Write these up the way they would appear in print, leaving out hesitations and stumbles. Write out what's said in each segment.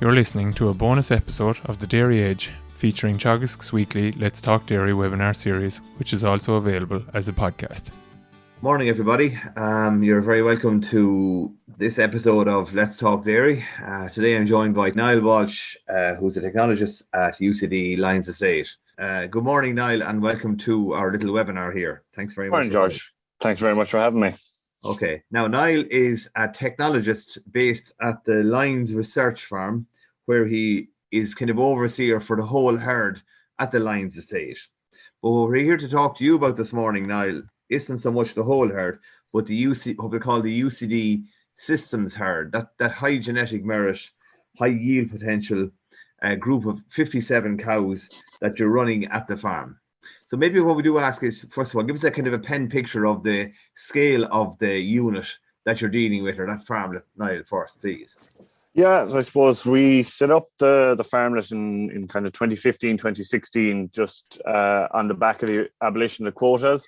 You're listening to a bonus episode of The Dairy Edge, featuring Teagasc's weekly Let's Talk Dairy webinar series, which is also available as a podcast. Morning, everybody. You're very welcome to this episode of Let's Talk Dairy. Today I'm joined by Niall Walsh, who's a technologist at UCD Lyons Estate. Good morning, Niall, and welcome to our little webinar here. Thanks very much. Morning, George. Thanks very much for having me. Okay. Now, Niall is a technologist based at the Lyons Research Farm, where he is kind of overseer for the whole herd at the Lyons Estate. But what we're here to talk to you about this morning, Niall, isn't so much the whole herd, but what we call the UCD systems herd, that high genetic merit, high yield potential group of 57 cows that you're running at the farm. So maybe what we do ask is, first of all, give us a kind of a pen picture of the scale of the unit that you're dealing with, or that farmlet, Niall, first, please. Yeah, so I suppose we set up the farmlet in kind of 2015, 2016, just on the back of the abolition of quotas.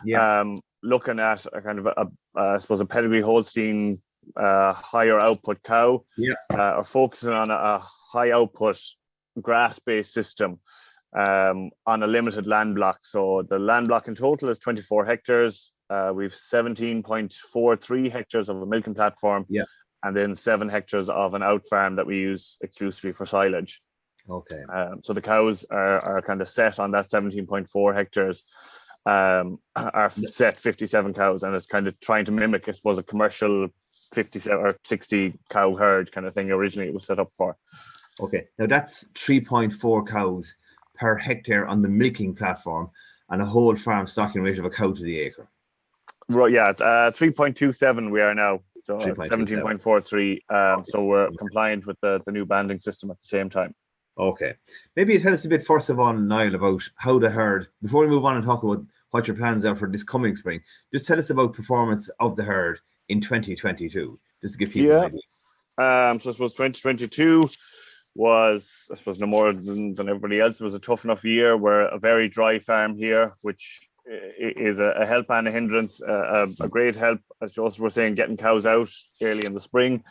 Yeah. Looking at a kind of I suppose a pedigree Holstein higher output cow. Yeah. Or focusing on a high output grass-based system on a limited land block. So the land block in total is 24 hectares. We've 17.43 hectares of a milking platform. Yeah. And then 7 hectares of an out farm that we use exclusively for silage. Okay. So the cows are kind of set on that 17.4 hectares. Are set 57 cows, and it's kind of trying to mimic, I suppose, a commercial 57 or 60 cow herd kind of thing. Originally it was set up for. Okay. Now that's 3.4 cows per hectare on the milking platform, and a whole farm stocking rate of a cow to the acre. Right. Yeah. 3.27 we are now. So 17.43. So we're compliant with the new banding system at the same time. Okay. Maybe tell us a bit first of all, Niall, about how the herd, before we move on and talk about what your plans are for this coming spring, just tell us about performance of the herd in 2022, just to give people an idea. So I suppose 2022 was, I suppose, no more than everybody else. It was a tough enough year. We're a very dry farm here, which is a help and a hindrance. A great help, as Joseph was saying, getting cows out early in the spring.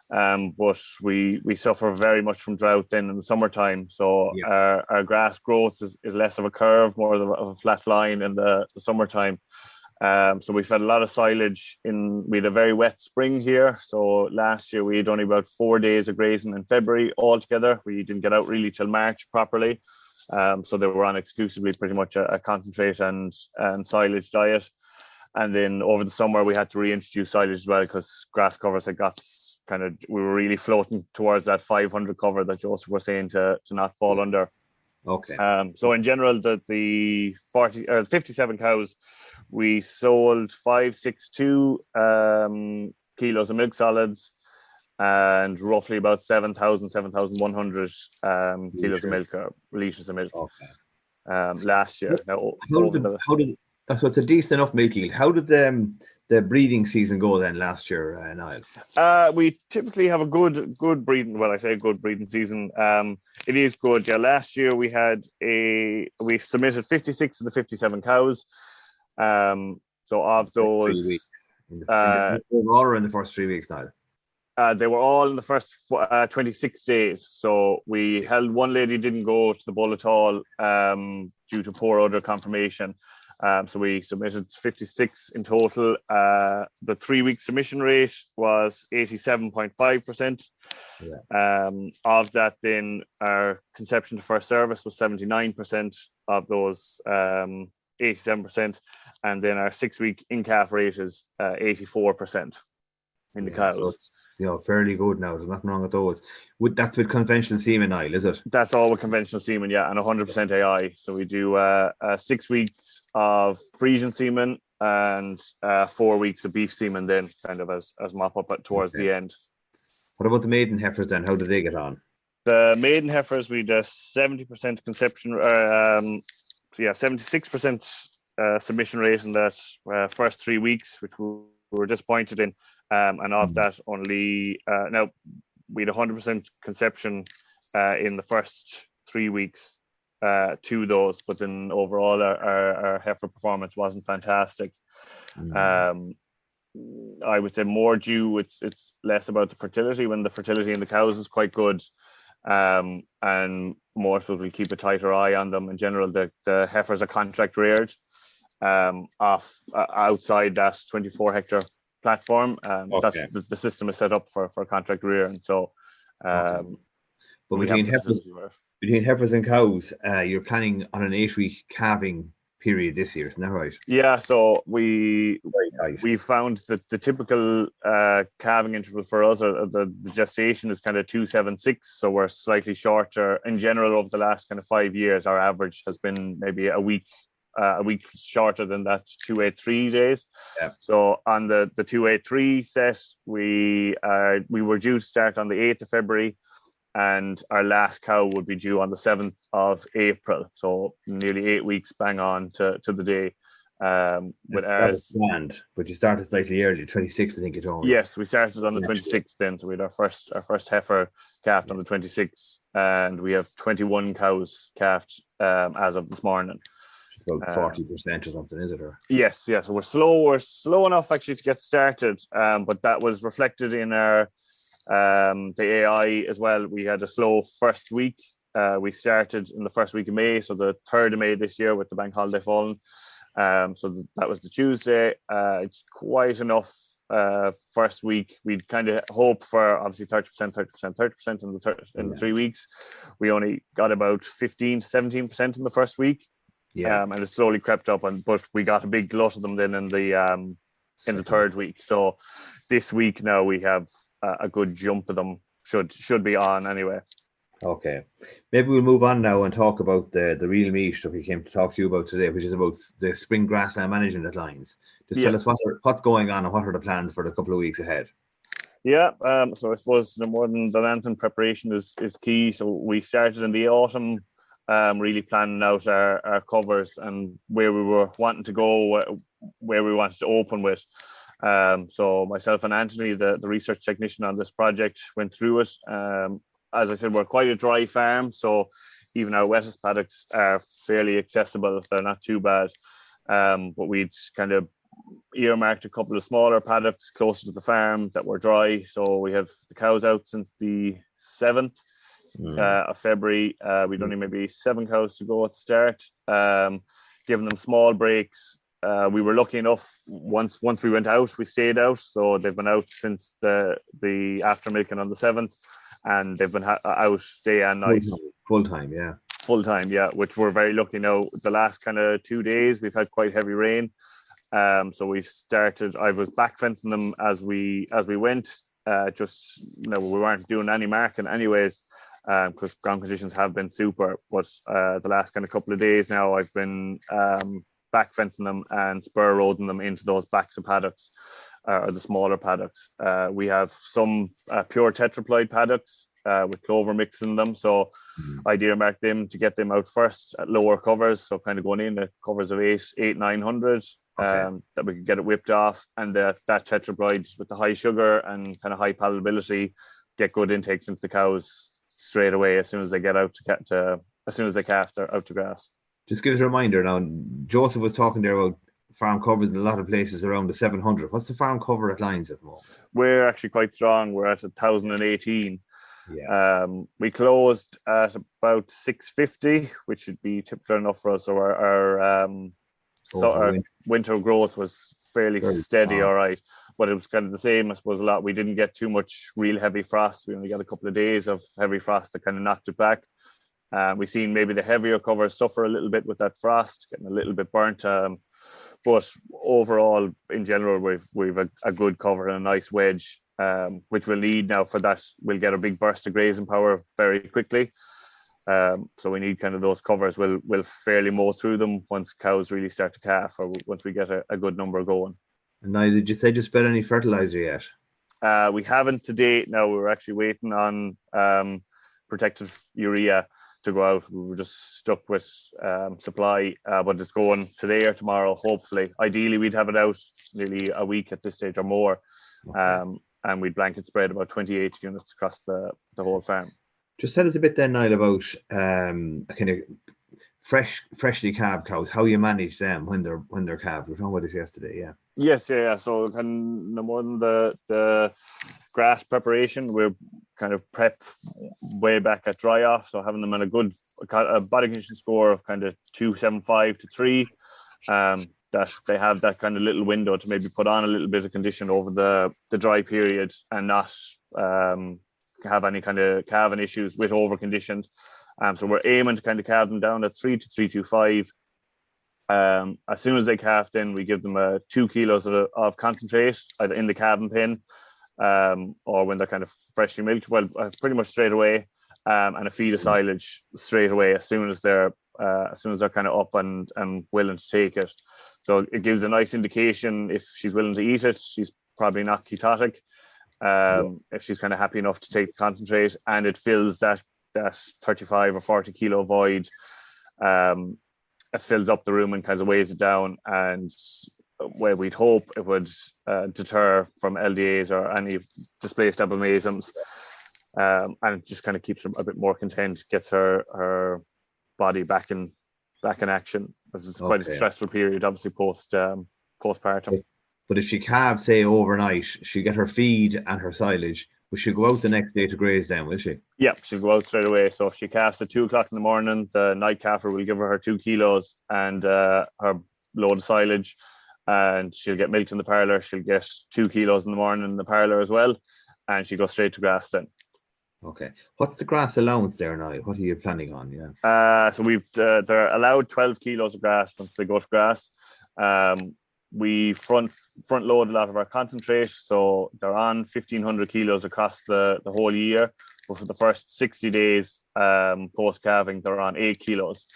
But we suffer very much from drought then in the summertime. So yeah. Our grass growth is less of a curve, more of a flat line in the summertime. So we've had a lot of silage we had a very wet spring here. So last year we had only about 4 days of grazing in February altogether. We didn't get out really till March properly. So they were on exclusively pretty much a concentrate and silage diet. And then over the summer we had to reintroduce silage as well, because grass covers had got we were really floating towards that 500 cover that Joseph was saying to not fall under. Okay. So in general, the 57 cows, we sold 562 kilos of milk solids and roughly about 7,100 kilos of milk, or litres of milk. Okay. Last year. Now, that's what's a decent enough milk yield. How did the breeding season go then last year, Niall? We typically have a good breeding. Well, I say good breeding season. It is good. Yeah, last year we submitted 56 of the 57 cows. So of those, 3 weeks. Overall, or in the first 3 weeks, Niall? They were all in the first 26 days. So we held one lady didn't go to the bull at all due to poor udder confirmation. So we submitted 56 in total. The 3-week submission rate was 87.5%. Yeah. Of that, then our conception to first service was 79% of those 87%. And then our 6-week in-calf rate is 84% in the cows. So it's, fairly good now. There's nothing wrong with those. That's with conventional semen, Niall, is it? That's all with conventional semen, yeah, and 100% AI. So we do 6 weeks of Frisian semen and 4 weeks of beef semen then, kind of as mop up towards the end. What about the maiden heifers then? How do they get on? The maiden heifers, we did 70% conception, 76% submission rate in that first 3 weeks, which we were disappointed in. And of that, only now we had 100% conception in the first 3 weeks to those, but then overall our heifer performance wasn't fantastic. I would say more due. It's less about the fertility, when the fertility in the cows is quite good. And more so we'll keep a tighter eye on them. In general, the heifers are contract reared outside that 24 hectare platform. That's the system is set up for contract rear, and so but between heifers and cows, you're planning on an 8-week calving period this year, isn't that right? Yeah, so we found that the typical calving interval for us, or the gestation, is kind of 276. So we're slightly shorter in general. Over the last kind of 5 years, our average has been maybe a week shorter than that 283 days. Yeah. So on the 283 set, we were due to start on the 8th of February. And our last cow would be due on the 7th of April. So nearly 8 weeks bang on to the day. With ours planned, but you started slightly early, 26th, I think you told me. Yes, we started on the 26th then. So we had our first heifer calved on the 26th. And we have 21 cows calved as of this morning. About 40% or something, is it? Or? Yes. So we're slow enough actually to get started. But that was reflected in our the AI as well. We had a slow first week. We started in the first week of May, so the 3rd of May this year, with the bank holiday falling. So that was the Tuesday. It's quite enough. First week, we'd kind of hope for obviously 30% in the 3 weeks. We only got about 15 to 17% in the first week. Yeah. And it slowly crept up, but we got a big glut of them then in the 3rd week. So this week now we have a good jump of them. Should be on anyway. Okay, maybe we'll move on now and talk about the real meat that we came to talk to you about today, which is about the spring grassland management at Lyons. Just tell us what's going on and what are the plans for the couple of weeks ahead. Yeah, so I suppose more than anything, preparation is key. So we started in the autumn, really planning out our covers and where we were wanting to go, where we wanted to open with. So myself and Anthony, the research technician on this project, went through it. As I said, we're quite a dry farm, so even our wettest paddocks are fairly accessible. They're not too bad. But we'd kind of earmarked a couple of smaller paddocks closer to the farm that were dry. So we have the cows out since the 7th of February. We'd only maybe 7 cows to go at the start, giving them small breaks. We were lucky enough, once we went out, we stayed out. So they've been out since the after milking on the 7th, and they've been out day and night. Full time, yeah. Which we're very lucky now. The last kind of 2 days, we've had quite heavy rain. So we've started, I was back fencing them as we went. We weren't doing any marking anyways, because ground conditions have been super. But the last kind of couple of days now, I've been back fencing them and spur roading them into those backs of paddocks, or the smaller paddocks. We have some pure tetraploid paddocks with clover mix in them, so I'd earmark them to get them out first at lower covers, so kind of going in at covers of 900, that we could get it whipped off, and that tetraploid with the high sugar and kind of high palatability get good intakes into the cows straight away as soon as they get out as soon as they calf, they're out to grass. Just give us a reminder now. Joseph was talking there about farm covers in a lot of places around the 700. What's the farm cover at Lyons at the moment? We're actually quite strong. We're at 1,018. Yeah. We closed at about 650, which should be typical enough for us. So our winter growth was fairly steady, all right. But it was kind of the same, I suppose, a lot. We didn't get too much real heavy frost. We only got a couple of days of heavy frost that kind of knocked it back. We've seen maybe the heavier covers suffer a little bit with that frost, getting a little bit burnt. But overall, in general, we've a good cover and a nice wedge, which we'll need now for that. We'll get a big burst of grazing power very quickly. So we need kind of those covers. We'll fairly mow through them once cows really start to calf, or once we get a good number going. And now, did you say you spent any fertilizer yet? We haven't to date. Now we're actually waiting on protective urea to go out. We were just stuck with supply, but it's going today or tomorrow, hopefully. Ideally, we'd have it out nearly a week at this stage or more, and we'd blanket spread about 28 units across the whole farm. Just tell us a bit then, Niall, about kind of freshly calved cows, how you manage them when they're calved. We were talking about this yesterday, yeah. Yes, yeah. So no more than the grass preparation, we're kind of prep way back at dry off. So having them on a body condition score of kind of 2.75 to 3, that they have that kind of little window to maybe put on a little bit of condition over the dry period and not have any kind of calving issues with over conditioned. So we're aiming to kind of calve them down at 3 to 3.25. As soon as they calve, then we give them 2 kilos of concentrate either in the calving pen, or when they're kind of freshly milked, pretty much straight away, and a feed of silage straight away as soon as they're kind of up and willing to take it. So it gives a nice indication if she's willing to eat it. She's probably not ketotic. If she's kind of happy enough to take the concentrate, and it fills that 35 or 40 kilo void. It fills up the room and kind of weighs it down, and where we'd hope it would deter from LDAs or any displaced abomasums, and it just kind of keeps her a bit more content, gets her body back in action, because it's quite a stressful period, obviously postpartum. But if she calves, say overnight, she'll get her feed and her silage, but she'll go out the next day to graze then, will she? Yeah, she'll go out straight away. So if she calves at 2 o'clock in the morning, the night calfer will give her 2 kilos and her load of silage, and she'll get milked in the parlour. She'll get 2 kilos in the morning in the parlour as well, and she goes straight to grass then. Okay. What's the grass allowance there now? What are you planning on? Yeah. So they're allowed 12 kilos of grass once they go to grass. We front load a lot of our concentrate, so they're on 1,500 kilos across the whole year. But for the first 60 days post calving, they're on 8 kilos.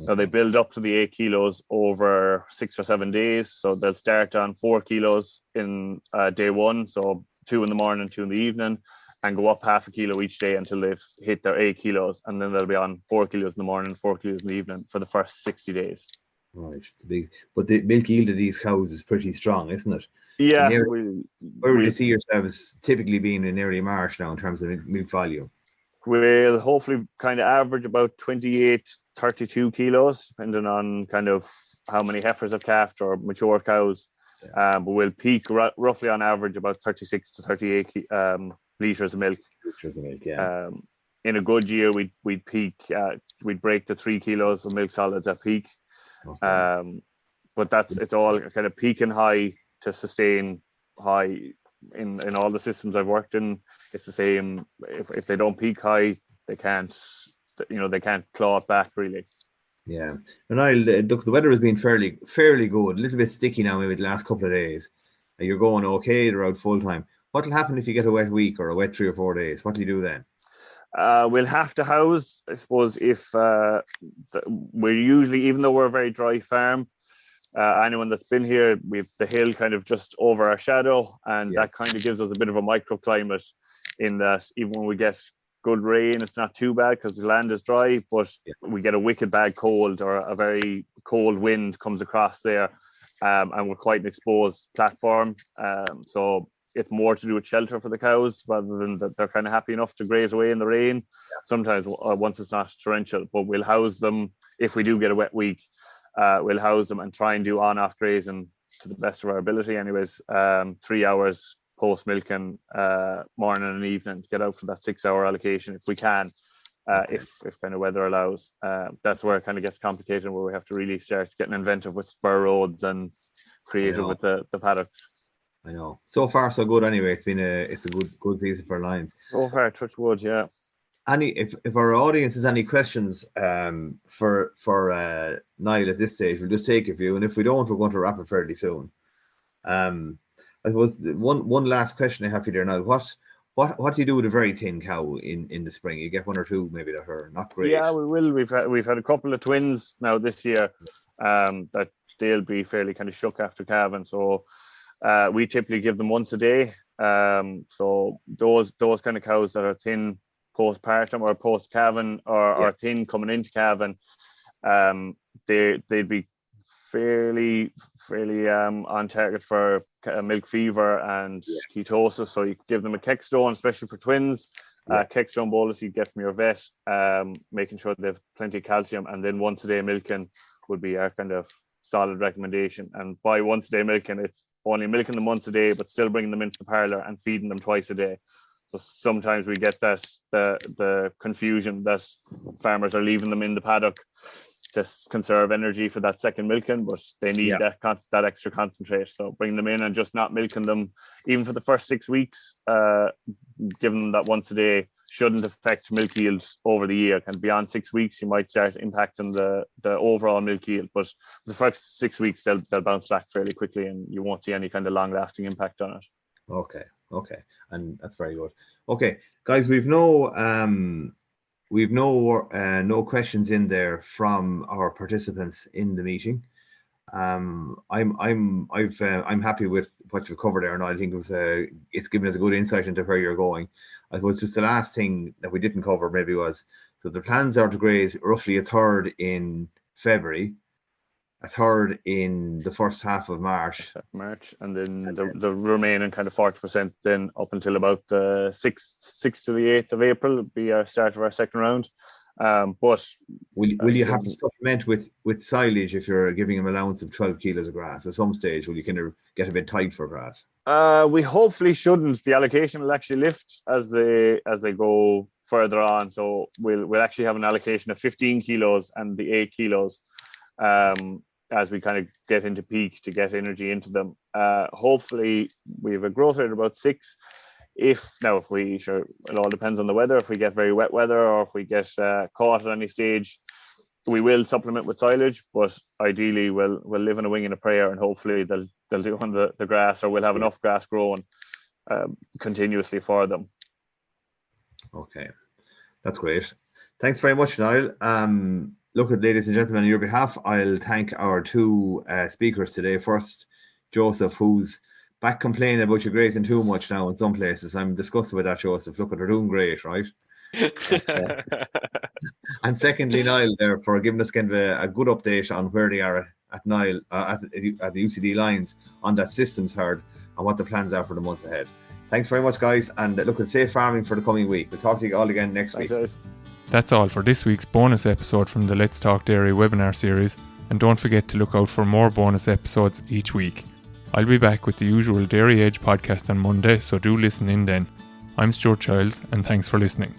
So they build up to the 8 kilos over 6 or 7 days. So they'll start on 4 kilos in day 1, so 2 in the morning, 2 in the evening, and go up half a kilo each day until they've hit their 8 kilos. And then they'll be on 4 kilos in the morning, 4 kilos in the evening for the first 60 days. Right, it's big. But the milk yield of these cows is pretty strong, isn't it? Yeah. Where would you see yourselves typically being in early March now in terms of milk volume? We'll hopefully kind of average about 28, 32 kilos, depending on kind of how many heifers have calved or mature cows. But we'll peak roughly on average about 36 to 38 litres of milk. Litres of milk, yeah. In a good year, we'd peak, we'd break the 3 kilos of milk solids at peak. Okay. But it's all kind of peaking high to sustain high in all the systems I've worked in. It's the same. If they don't peak high, they can't claw it back really. Yeah. And look, the weather has been fairly good. A little bit sticky now, maybe the last couple of days. You're going okay. They're out full time. What will happen if you get a wet week or a wet 3 or 4 days? What do you do then? We'll have to house, I suppose, if we're usually, even though we're a very dry farm, anyone that's been here, we've the hill kind of just over our shadow, and that kind of gives us a bit of a microclimate in that even when we get good rain, it's not too bad because the land is dry, but we get a wicked bad cold or a very cold wind comes across there, and we're quite an exposed platform. So it's more to do with shelter for the cows rather than that they're kind of happy enough to graze away in the rain. Sometimes once it's not torrential, but we'll house them if we do get a wet week. We'll house them and try and do on-off grazing to the best of our ability. Anyways, 3 hours post milking, morning and evening, to get out for that 6 hour allocation if we can, if kind of weather allows. That's where it kind of gets complicated, where we have to really start getting inventive with spur roads and creative with the paddocks. I know. So far, so good. Anyway, it's a good season for Lions. So far, touch wood, yeah. If our audience has any questions for Niall at this stage, we'll just take a few, and if we don't, we're going to wrap it fairly soon. I suppose one last question I have for you there, Niall. What do you do with a very thin cow in the spring? You get 1 or 2 maybe that are not great. Yeah, we will. We've had a couple of twins now this year, that they'll be fairly kind of shook after calving. So we typically give them once a day. So those kind of cows that are thin postpartum or post calving or thin coming into calving, they'd be fairly on target for milk fever and ketosis. So you give them a Kexstone, especially for twins, Kex bolus you get from your vet, making sure they have plenty of calcium, and then once a day milking would be our kind of solid recommendation. And by once a day milking, it's only milking them once a day, but still bringing them into the parlour and feeding them twice a day. So sometimes we get that the confusion that farmers are leaving them in the paddock to conserve energy for that second milking, but they need that extra concentrate. So bring them in and just not milking them, even for the first 6 weeks, giving them that once a day shouldn't affect milk yield over the year. And beyond 6 weeks, you might start impacting the overall milk yield. But the first 6 weeks, they'll bounce back fairly quickly, and you won't see any kind of long-lasting impact on it. Okay, and that's very good. Okay, guys, we've no questions in there from our participants in the meeting. I'm happy with what you've covered there, and I think it's given us a good insight into where you're going. I suppose just the last thing that we didn't cover maybe was, so the plans are to graze roughly a third in February, a third in the first half of March, and then the remaining kind of 40% then up until about the 6th to the 8th of April would be our start of our second round. But will you have to supplement with silage if you're giving them allowance of 12 kilos of grass at some stage? Will you kind of get a bit tight for grass? We hopefully shouldn't. The allocation will actually lift as they go further on. So we'll actually have an allocation of 15 kilos and the 8 kilos as we kind of get into peak to get energy into them. Hopefully we have a growth rate of about 6. It all depends on the weather. If we get very wet weather or if we get caught at any stage, we will supplement with silage, but ideally we'll live in a wing and a prayer, and hopefully they'll do on the grass, or we'll have enough grass growing continuously for them. Okay, that's great. Thanks very much, Niall. Look, ladies and gentlemen, on your behalf, I'll thank our two speakers today. First, Joseph, who's back complaining about you grazing too much now in some places. I'm disgusted with that, Joseph. Look, they're doing great, right? And secondly, Niall, there for giving us kind of a good update on where they are at Niall at the UCD Lyons on that systems herd and what the plans are for the months ahead. Thanks very much, guys, and look at safe farming for the coming week. We'll talk to you all again next week. That's all for this week's bonus episode from the Let's Talk Dairy webinar series, and don't forget to look out for more bonus episodes each week. I'll be back with the usual Dairy Edge podcast on Monday, so do listen in then. I'm Stuart Childs, and thanks for listening.